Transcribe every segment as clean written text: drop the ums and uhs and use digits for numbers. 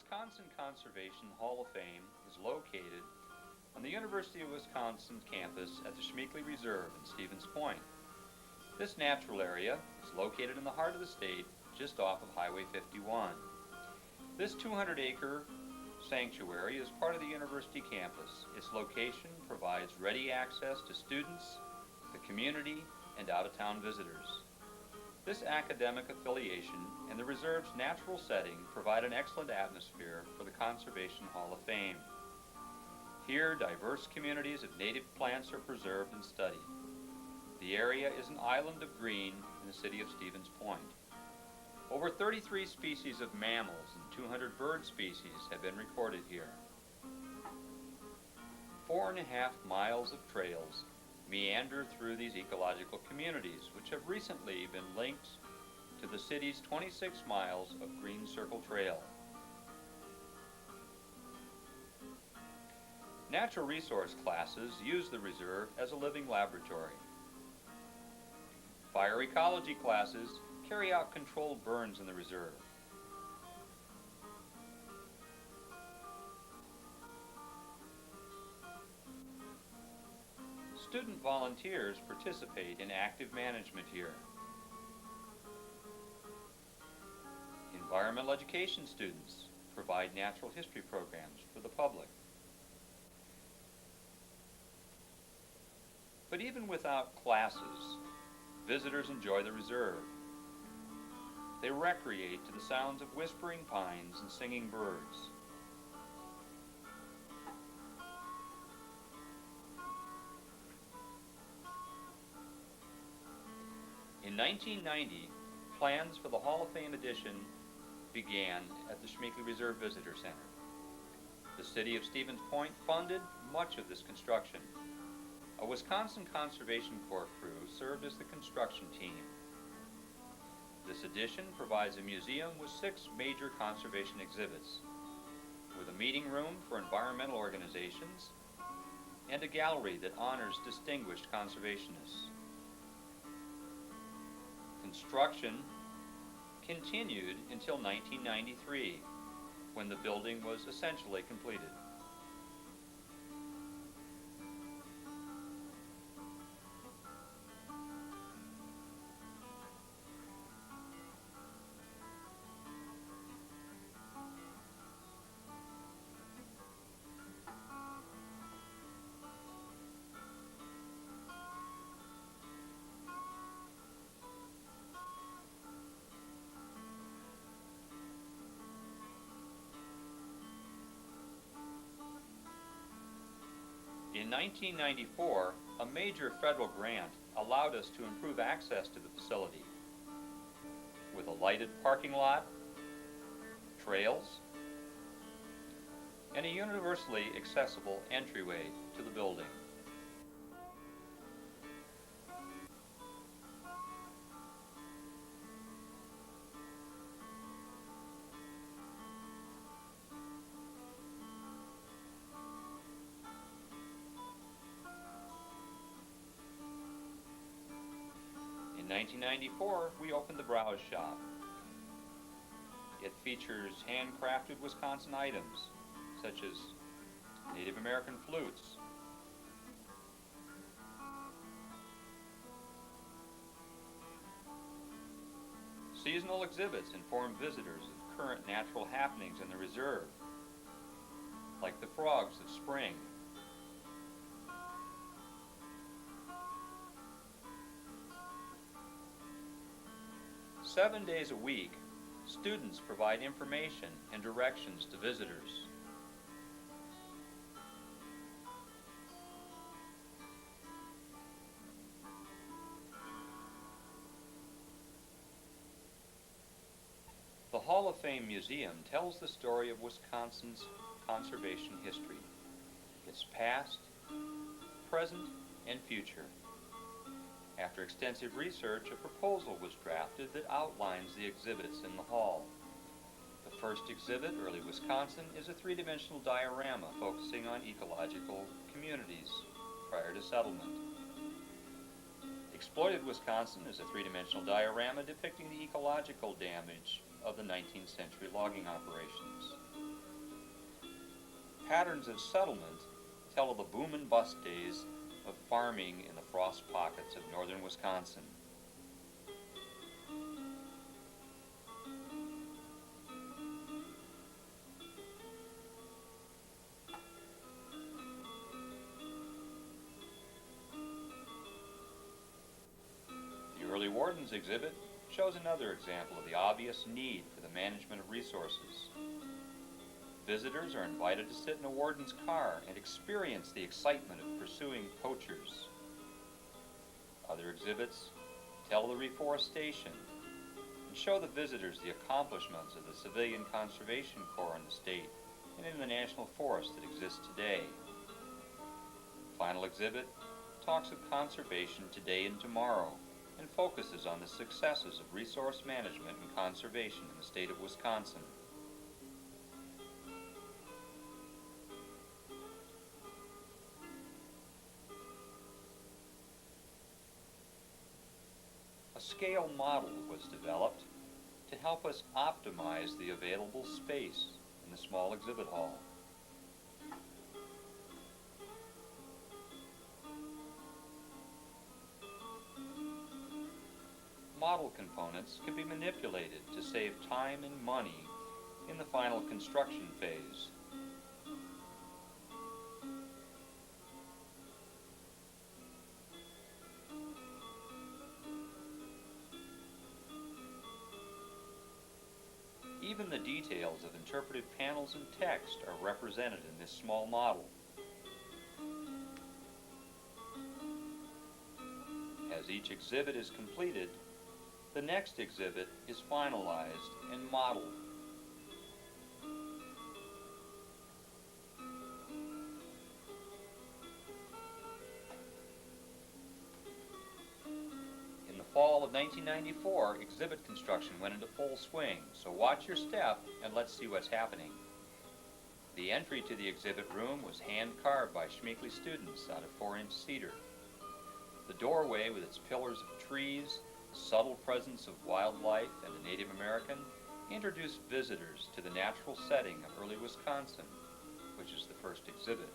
Wisconsin Conservation Hall of Fame is located on the University of Wisconsin campus at the Schmeeckley Reserve in Stevens Point. This natural area is located in the heart of the state, just off of Highway 51. This 200-acre sanctuary is part of the university campus. Its location provides ready access to students, the community, and out-of-town visitors. This academic affiliation and the reserve's natural setting provide an excellent atmosphere for the Conservation Hall of Fame. Here, diverse communities of native plants are preserved and studied. The area is an island of green in the city of Stevens Point. Over 33 species of mammals and 200 bird species have been recorded here. 4.5 miles of trails meander through these ecological communities, which have recently been linked to the city's 26 miles of Green Circle Trail. Natural resource classes use the reserve as a living laboratory. Fire ecology classes carry out controlled burns in the reserve. Student volunteers participate in active management here. Environmental education students provide natural history programs for the public. But even without classes, visitors enjoy the reserve. They recreate to the sounds of whispering pines and singing birds. In 1990, plans for the Hall of Fame addition began at the Schmeeckley Reserve Visitor Center. The city of Stevens Point funded much of this construction. A Wisconsin Conservation Corps crew served as the construction team. This addition provides a museum with 6 major conservation exhibits, with a meeting room for environmental organizations and a gallery that honors distinguished conservationists. Construction continued until 1993, when the building was essentially completed. In 1994, a major federal grant allowed us to improve access to the facility with a lighted parking lot, trails, and a universally accessible entryway to the building. In 1994, we opened the Browse Shop. It features handcrafted Wisconsin items, such as Native American flutes, seasonal exhibits inform visitors of current natural happenings in the reserve, like the frogs of spring. Seven days a week, students provide information and directions to visitors. The Hall of Fame Museum tells the story of Wisconsin's conservation history, its past, present, and future. After extensive research, a proposal was drafted that outlines the exhibits in the hall. The first exhibit, Early Wisconsin, is a three-dimensional diorama focusing on ecological communities prior to settlement. Exploited Wisconsin is a three-dimensional diorama depicting the ecological damage of the 19th century logging operations. Patterns of settlement tell of the boom and bust days of farming in the frost pockets of northern Wisconsin. The Early Wardens exhibit shows another example of the obvious need for the management of resources. Visitors are invited to sit in a warden's car and experience the excitement of pursuing poachers. Other exhibits tell of the reforestation and show the visitors the accomplishments of the Civilian Conservation Corps in the state and in the national forest that exists today. The final exhibit talks of conservation today and tomorrow and focuses on the successes of resource management and conservation in the state of Wisconsin. A scale model was developed to help us optimize the available space in the small exhibit hall. Model components can be manipulated to save time and money in the final construction phase. Even the details of interpretive panels and text are represented in this small model. As each exhibit is completed, the next exhibit is finalized and modeled. In the fall of 1994, exhibit construction went into full swing, so watch your step and let's see what's happening. The entry to the exhibit room was hand-carved by Schmeekley students out of 4-inch cedar. The doorway, with its pillars of trees, subtle presence of wildlife and the Native American, introduced visitors to the natural setting of early Wisconsin, which is the first exhibit.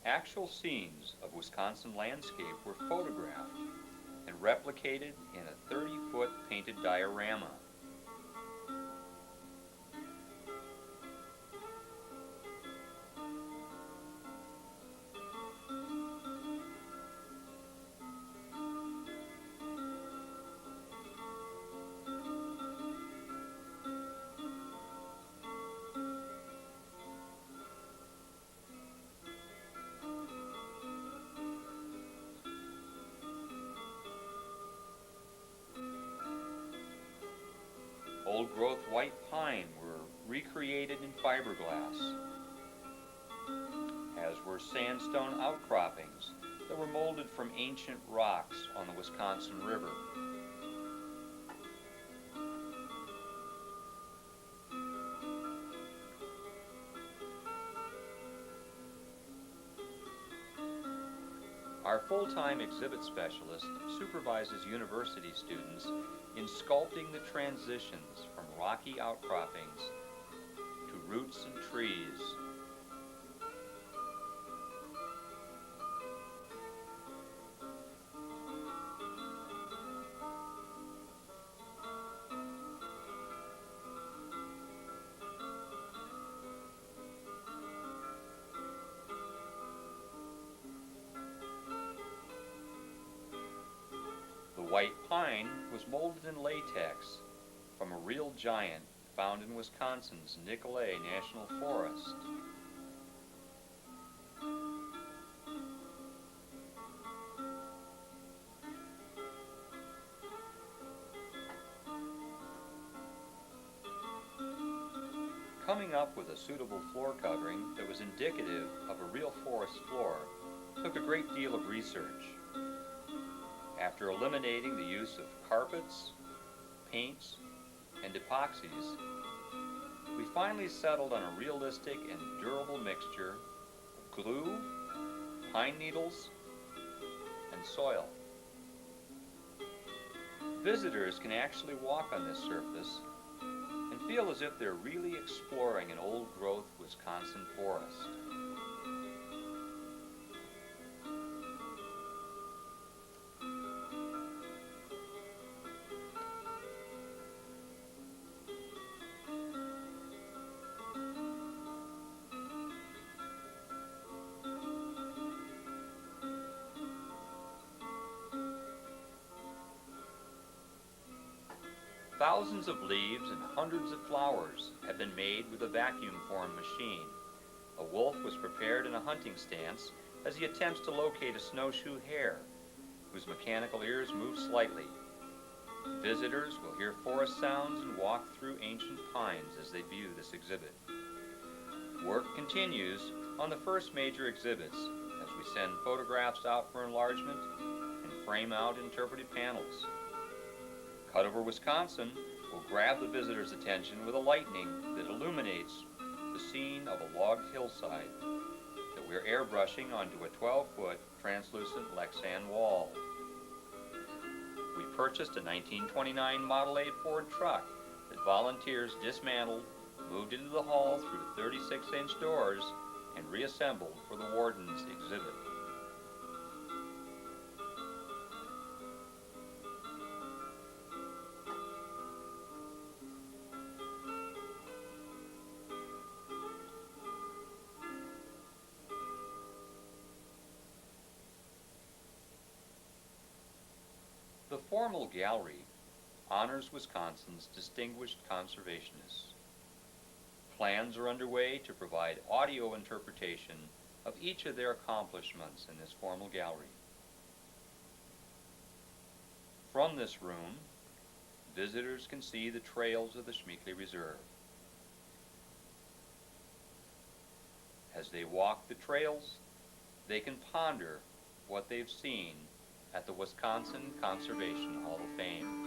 Actual scenes of Wisconsin landscape were photographed and replicated in a 30-foot painted diorama. Old-growth white pine were recreated in fiberglass, as were sandstone outcroppings that were molded from ancient rocks on the Wisconsin River. Our full-time exhibit specialist supervises university students in sculpting the transitions from rocky outcroppings to roots and trees. The white pine was molded in latex from a real giant found in Wisconsin's Nicolet National Forest. Coming up with a suitable floor covering that was indicative of a real forest floor took a great deal of research. After eliminating the use of carpets, paints, and epoxies, we finally settled on a realistic and durable mixture of glue, pine needles, and soil. Visitors can actually walk on this surface and feel as if they're really exploring an old-growth Wisconsin forest. Thousands of leaves and hundreds of flowers have been made with a vacuum-formed machine. A wolf was prepared in a hunting stance as he attempts to locate a snowshoe hare, whose mechanical ears move slightly. Visitors will hear forest sounds and walk through ancient pines as they view this exhibit. Work continues on the first major exhibits as we send photographs out for enlargement and frame out interpretive panels. Cutover, Wisconsin will grab the visitor's attention with a lightning that illuminates the scene of a logged hillside that we're airbrushing onto a 12-foot translucent Lexan wall. We purchased a 1929 Model 8 Ford truck that volunteers dismantled, moved into the hall through 36-inch doors, and reassembled for the warden's exhibit. The formal gallery honors Wisconsin's distinguished conservationists. Plans are underway to provide audio interpretation of each of their accomplishments in this formal gallery. From this room, visitors can see the trails of the Schmeeckley Reserve. As they walk the trails, they can ponder what they've seen at the Wisconsin Conservation Hall of Fame.